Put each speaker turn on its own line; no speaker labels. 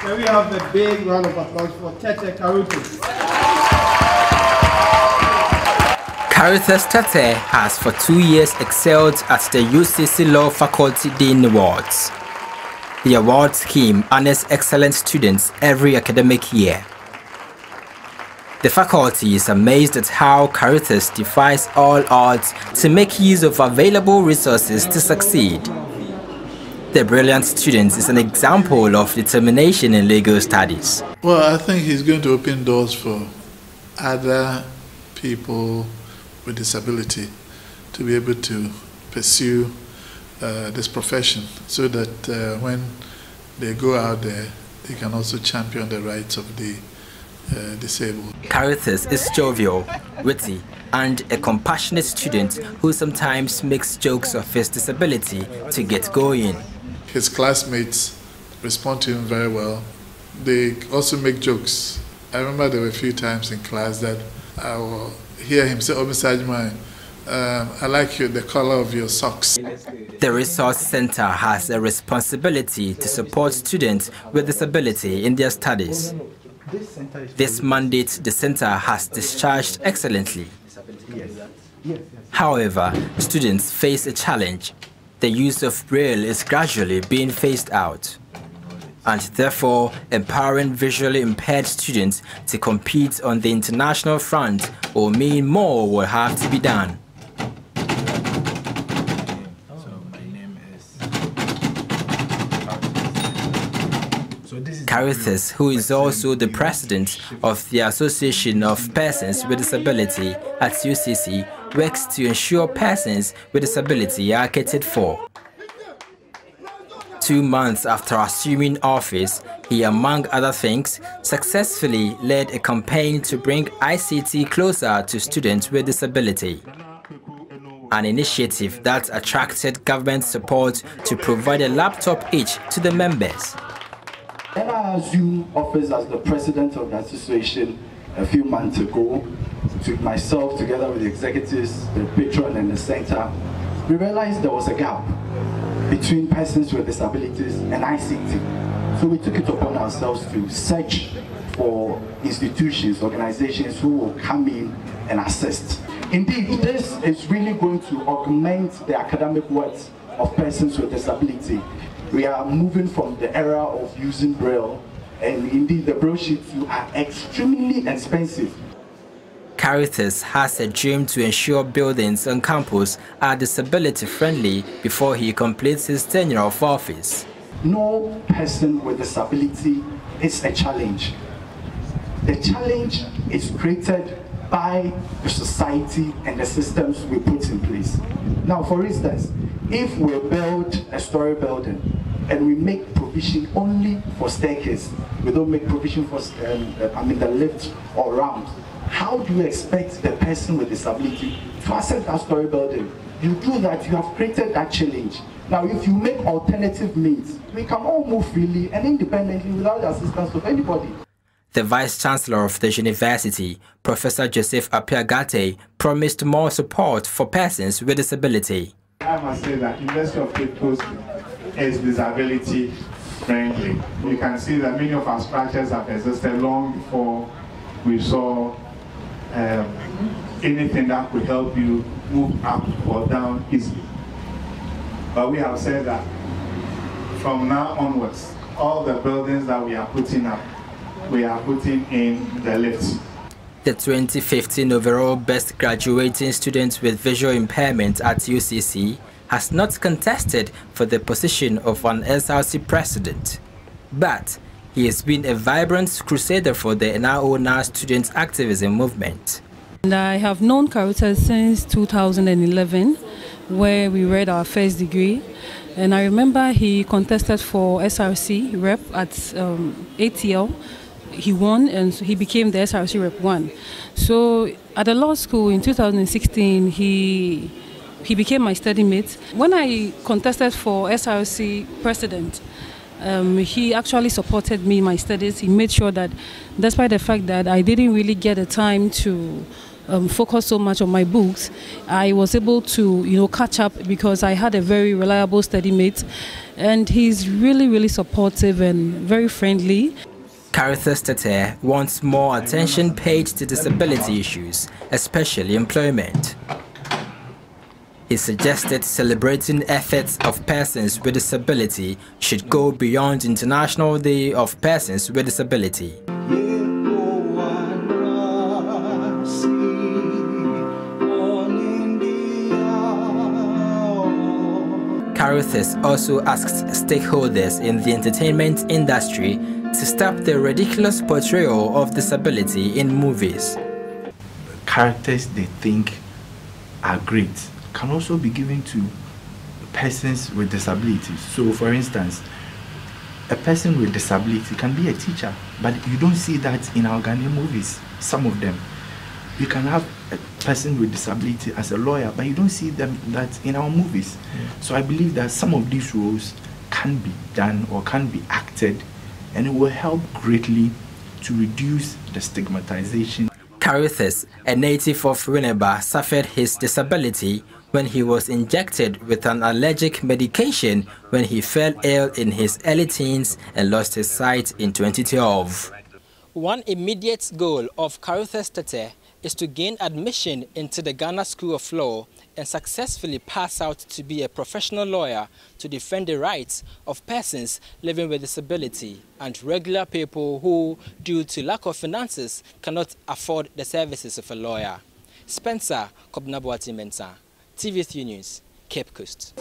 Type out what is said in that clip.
Can we have a big round of applause for Tete Karutis?
Caritas Tete has for 2 years excelled at the UCC Law Faculty Dean Awards. The award scheme honors excellent students every academic year. The faculty is amazed at how Caritas defies all odds to make use of available resources to succeed. The brilliant student is an example of determination in legal studies.
Well, I think he's going to open doors for other people with disability to be able to pursue this profession, so that when they go out there, they can also champion the rights of the disabled.
Caritas is jovial, witty, and a compassionate student who sometimes makes jokes of his disability to get going.
His classmates respond to him very well. They also make jokes. I remember there were a few times in class that I will hear him say, "Oh, Mr. Ajman, I like the color of your socks."
The Resource Center has a responsibility to support students with disability in their studies. This mandate the center has discharged excellently. However, students face a challenge. The use of Braille is gradually being phased out, and therefore empowering visually impaired students to compete on the international front will mean more will have to be done. Caritas, who is also the president of the Association of Persons with Disability at UCC, works to ensure persons with disability are catered for. 2 months after assuming office, he, among other things, successfully led a campaign to bring ICT closer to students with disability. An initiative that attracted government support to provide a laptop each to the members.
When I assumed office as the president of the association a few months ago, to myself together with the executives, the patron and the center, we realized there was a gap between persons with disabilities and ICT. So we took it upon ourselves to search for institutions, organizations who will come in and assist. Indeed, this is really going to augment the academic work of persons with disability. We are moving from the era of using Braille, and indeed the Braille sheets are extremely expensive.
Caritas has a dream to ensure buildings on campus are disability friendly before he completes his tenure of office.
No person with disability is a challenge. The challenge is created by the society and the systems we put in place. Now, for instance, if we build a story building and we make provision only for staircase, we don't make provision for the lift or ramp, how do you expect the person with disability to access that story building? You do that, you have created that challenge. Now, if you make alternative means, we can all move freely and independently without the assistance of anybody.
The Vice-Chancellor of the university, Professor Joseph Apiagate, promised more support for persons with disability.
I must say that University of Cape Coast is disability friendly. You can see that many of our structures have existed long before we saw anything that could help you move up or down easily. But we have said that from now onwards, all the buildings that we are putting up, we are putting in the lifts.
The 2015 overall best graduating student with visual impairment at UCC has not contested for the position of an SRC president, but he has been a vibrant crusader for the now student activism movement.
And I have known Caritas since 2011, where we read our first degree. And I remember he contested for SRC rep at ATL. He won, and he became the SRC Rep 1. So at the law school in 2016, he became my study mate. When I contested for SRC president, he actually supported me in my studies. He made sure that, despite the fact that I didn't really get the time to focus so much on my books, I was able to, catch up because I had a very reliable study mate. and he's really supportive and very friendly.
Carithus Tete wants more attention paid to disability issues, especially employment. He suggested celebrating efforts of persons with disability should go beyond International Day of Persons with Disability. Carithus also asked stakeholders in the entertainment industry to stop the ridiculous portrayal of disability in movies.
Characters they think are great can also be given to persons with disabilities. So for instance, a person with disability can be a teacher, but you don't see that in our Ghanaian movies, some of them. You can have a person with disability as a lawyer, but you don't see that in our movies. So I believe that some of these roles can be done or can be acted, and it will help greatly to reduce the stigmatization.
Carithus, a native of Winneba, suffered his disability when he was injected with an allergic medication when he fell ill in his early teens and lost his sight in 2012. One immediate goal of Carithus Tete is to gain admission into the Ghana School of Law and successfully pass out to be a professional lawyer to defend the rights of persons living with disability and regular people who, due to lack of finances, cannot afford the services of a lawyer. Spencer Kobnabuati Mensah, TV3 News, Cape Coast.